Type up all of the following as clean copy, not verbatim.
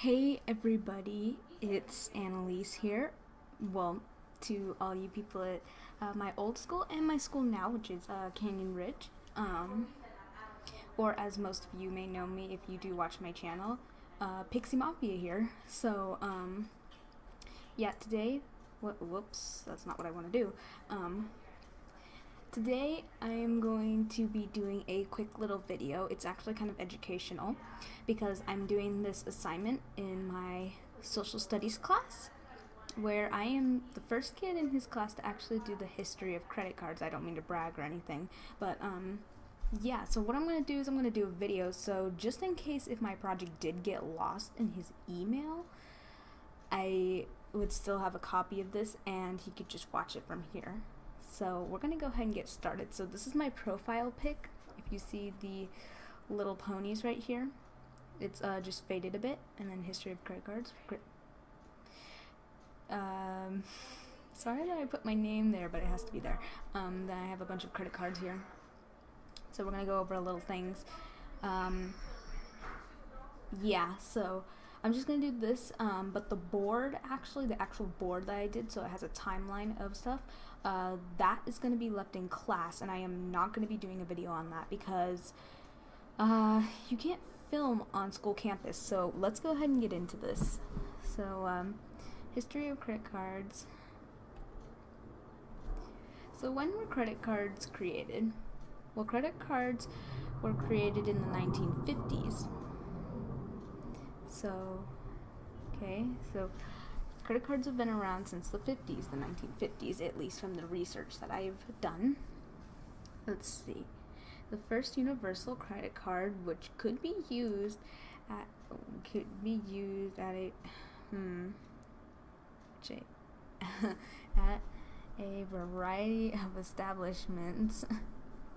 Hey everybody, it's Annalise here. Well, to all you people at my old school and my school now, which is Canyon Ridge, or as most of you may know me if you do watch my channel, Pixie Mafia here. So, yeah, today, whoops, that's not what I want to do. Today I am going to be doing a quick little video. It's actually kind of educational because I'm doing this assignment in my social studies class where I am the first kid in his class to actually do the history of credit cards. I don't mean to brag or anything, but yeah, so what I'm going to do is I'm going to do a video, so just in case if my project did get lost in his email, I would still have a copy of this and he could just watch it from here. So we're gonna go ahead and get started. So this is my profile pic. If you see the little ponies right here, it's just faded a bit, and then history of credit cards. Sorry that I put my name there, but it has to be there. Then I have a bunch of credit cards here. So we're gonna go over a little things. Yeah, so I'm just gonna do this, but the board, actually, the actual board that I did, so it has a timeline of stuff, that is gonna be left in class, and I am not gonna be doing a video on that because you can't film on school campus. So let's go ahead and get into this. So history of credit cards. So when were credit cards created? Well, credit cards were created in the 1950s. So credit cards have been around since the 50s, the 1950s, at least from the research that I've done. Let's see. The first universal credit card, which could be used at at a variety of establishments,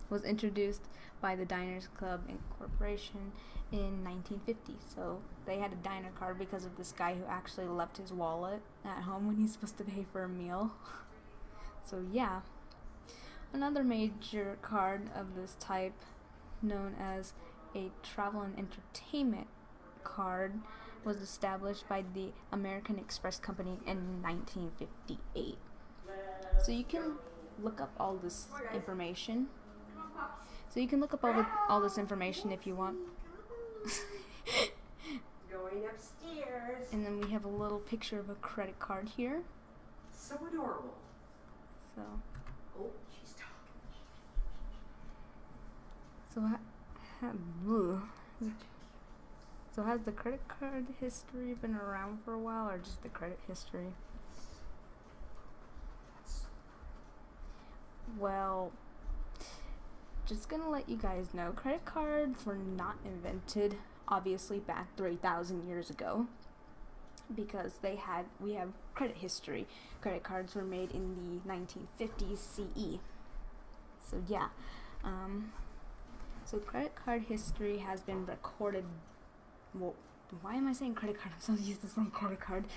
was introduced by the Diners Club Incorporation in 1950. So they had a diner card because of this guy who actually left his wallet at home when he's supposed to pay for a meal. So yeah. Another major card of this type, known as a travel and entertainment card, was established by the American Express Company in 1958. So you can look up all this information. If you want. Going upstairs. And then we have a little picture of a credit card here. So adorable. So. Oh, she's talking. So has the credit card history been around for a while, or just the credit history? Well, just gonna let you guys know, credit cards were not invented obviously back 3,000 years ago because we have credit history. Credit cards were made in the 1950s CE. So yeah, so credit card history has been recorded. Well, why am I saying credit card? I'm so used to saying credit card.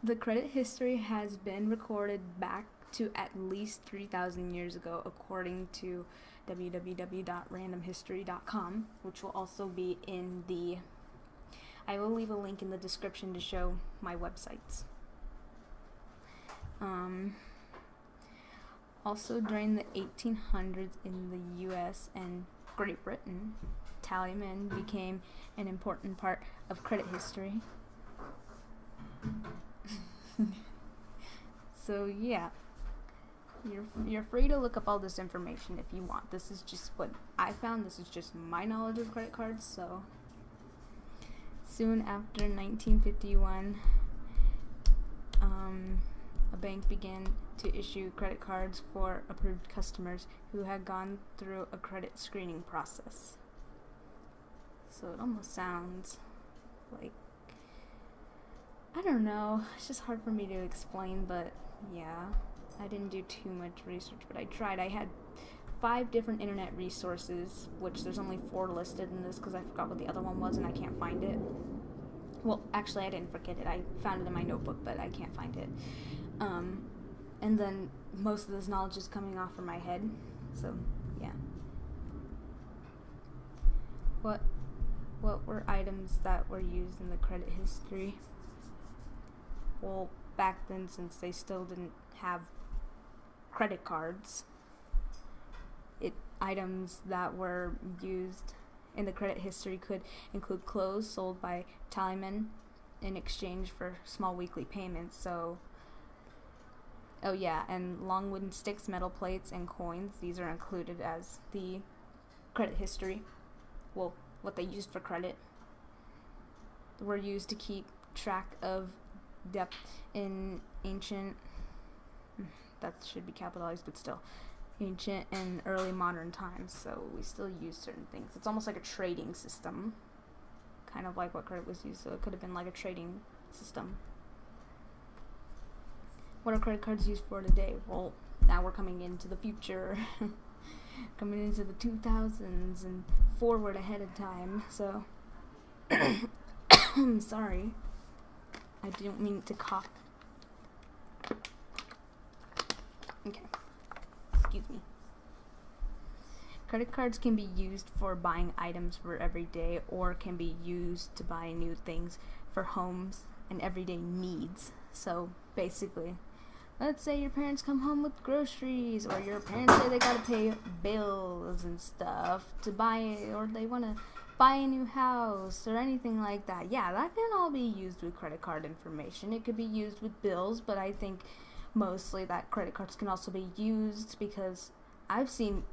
The credit history has been recorded back to at least 3,000 years ago, according to www.randomhistory.com, which will also be in I will leave a link in the description to show my websites. Also, during the 1800s in the US and Great Britain, tallymen became an important part of credit history. So yeah, you're free to look up all this information if you want. This is just what I found. This is just my knowledge of credit cards. So soon after 1951, a bank began to issue credit cards for approved customers who had gone through a credit screening process. So it almost sounds like, I don't know, it's just hard for me to explain, but yeah, I didn't do too much research, but I tried. I had 5 different internet resources, which there's only 4 listed in this because I forgot what the other one was and I can't find it. Well, actually, I didn't forget it. I found it in my notebook, but I can't find it. And then most of this knowledge is coming off from my head, so yeah. What what were items that were used in the credit history? Well, back then, since they still didn't have credit cards, items that were used in the credit history could include clothes sold by tallymen in exchange for small weekly payments. So, oh yeah, and long wooden sticks, metal plates, and coins. These are included as the credit history. Well, what they used for credit were used to keep track of debt in ancient, that should be capitalized, but still, ancient and early modern times. So we still use certain things. It's almost like a trading system, kind of like what credit was used. So it could have been like a trading system. What are credit cards used for today? Well, now we're coming into the future, coming into the 2000s and forward ahead of time. So, I'm sorry. I didn't mean to cough. Okay. Excuse me. Credit cards can be used for buying items for every day, or can be used to buy new things for homes and everyday needs. So basically, let's say your parents come home with groceries, or your parents say they gotta pay bills and stuff to buy, or they wanna buy a new house or anything like that. Yeah, that can all be used with credit card information. It could be used with bills, but I think mostly that credit cards can also be used because I've seen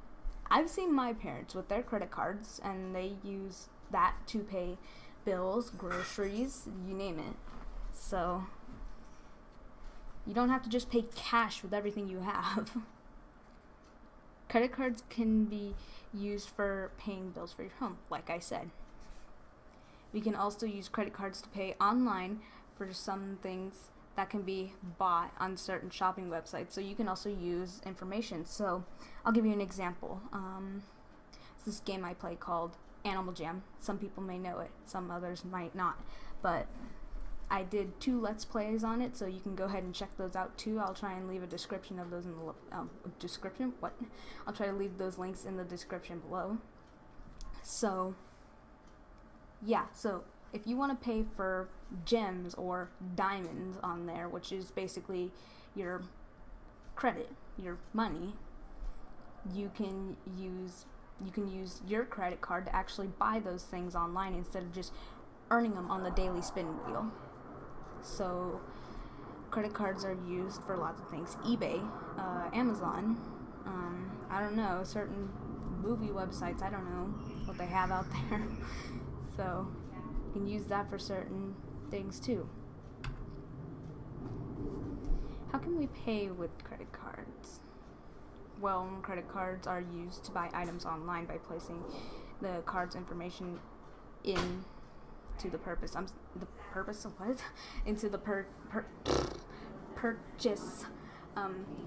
my parents with their credit cards, and they use that to pay bills, groceries, you name it. So you don't have to just pay cash with everything you have. Credit cards can be used for paying bills for your home, like I said. We can also use credit cards to pay online for some things that can be bought on certain shopping websites. So you can also use information. So I'll give you an example. It's this game I play called Animal Jam. Some people may know it, some others might not. But I did 2 Let's Plays on it, so you can go ahead and check those out too. I'll try and leave a description of those in the description. I'll try to leave those links in the description below. So yeah, so if you want to pay for gems or diamonds on there, which is basically your credit, your money, you can use your credit card to actually buy those things online instead of just earning them on the daily spin wheel. So credit cards are used for lots of things. eBay, Amazon, I don't know, certain movie websites, I don't know what they have out there. So you can use that for certain things too. How can we pay with credit cards? Well, credit cards are used to buy items online by placing the card's information into the purpose. Into the purchase.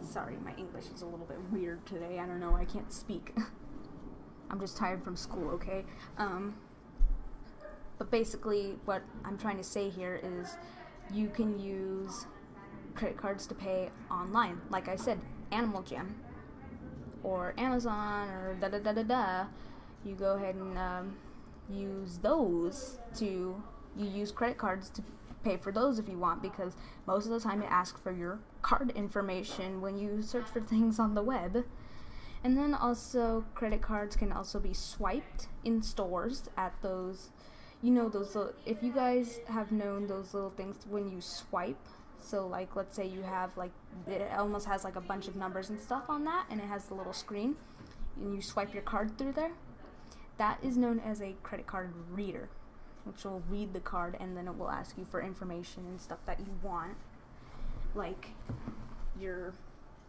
Sorry, my English is a little bit weird today. I don't know. I can't speak. I'm just tired from school. Okay. But basically, what I'm trying to say here is, you can use credit cards to pay online. Like I said, Animal Jam, or Amazon, or da-da-da-da-da. You go ahead and use those you use credit cards to pay for those if you want, because most of the time it asks for your card information when you search for things on the web. And then also, credit cards can also be swiped in stores at those, those little, if you guys have known those little things when you swipe. So like, let's say you have it almost has like a bunch of numbers and stuff on that, and it has the little screen, and you swipe your card through there. That is known as a credit card reader, which will read the card, and then it will ask you for information and stuff that you want, like your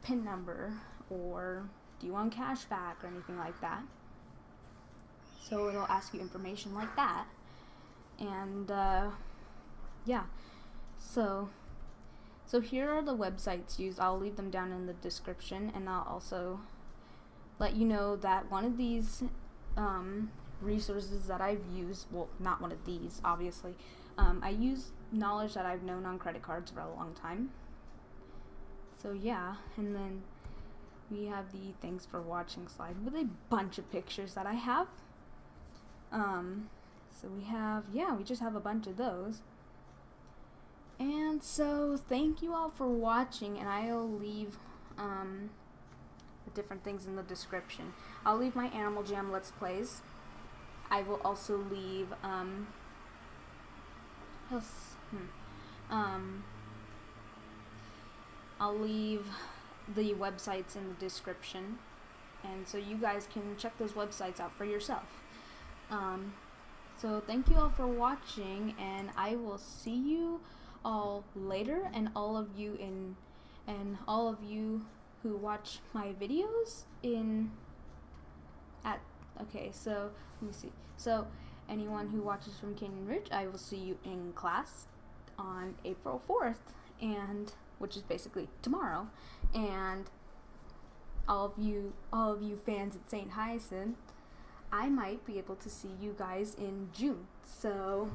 PIN number, or do you want cash back, or anything like that. So it'll ask you information like that. And yeah, so here are the websites used. I'll leave them down in the description, and I'll also let you know that one of these resources that I've used, well, not one of these, obviously, I use knowledge that I've known on credit cards for a long time. So yeah, and then we have the thanks for watching slide with a bunch of pictures that I have. So we have, yeah, we just have a bunch of those. And so thank you all for watching, and I'll leave the different things in the description. I'll leave my Animal Jam Let's Plays. I will also leave I'll leave the websites in the description, and so you guys can check those websites out for yourself. So thank you all for watching, and I will see you all later, and all of you who watch my videos okay, so let me see. So anyone who watches from Canyon Ridge, I will see you in class on April 4th, and which is basically tomorrow. And all of you fans at St. Hyacinth, I might be able to see you guys in June. So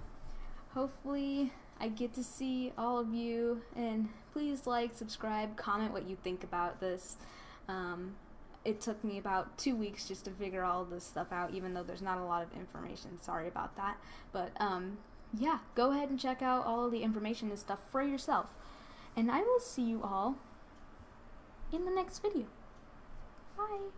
hopefully I get to see all of you, and please like, subscribe, comment what you think about this. It took me about 2 weeks just to figure all this stuff out, even though there's not a lot of information. Sorry about that. But yeah, go ahead and check out all of the information and stuff for yourself. And I will see you all in the next video. Bye.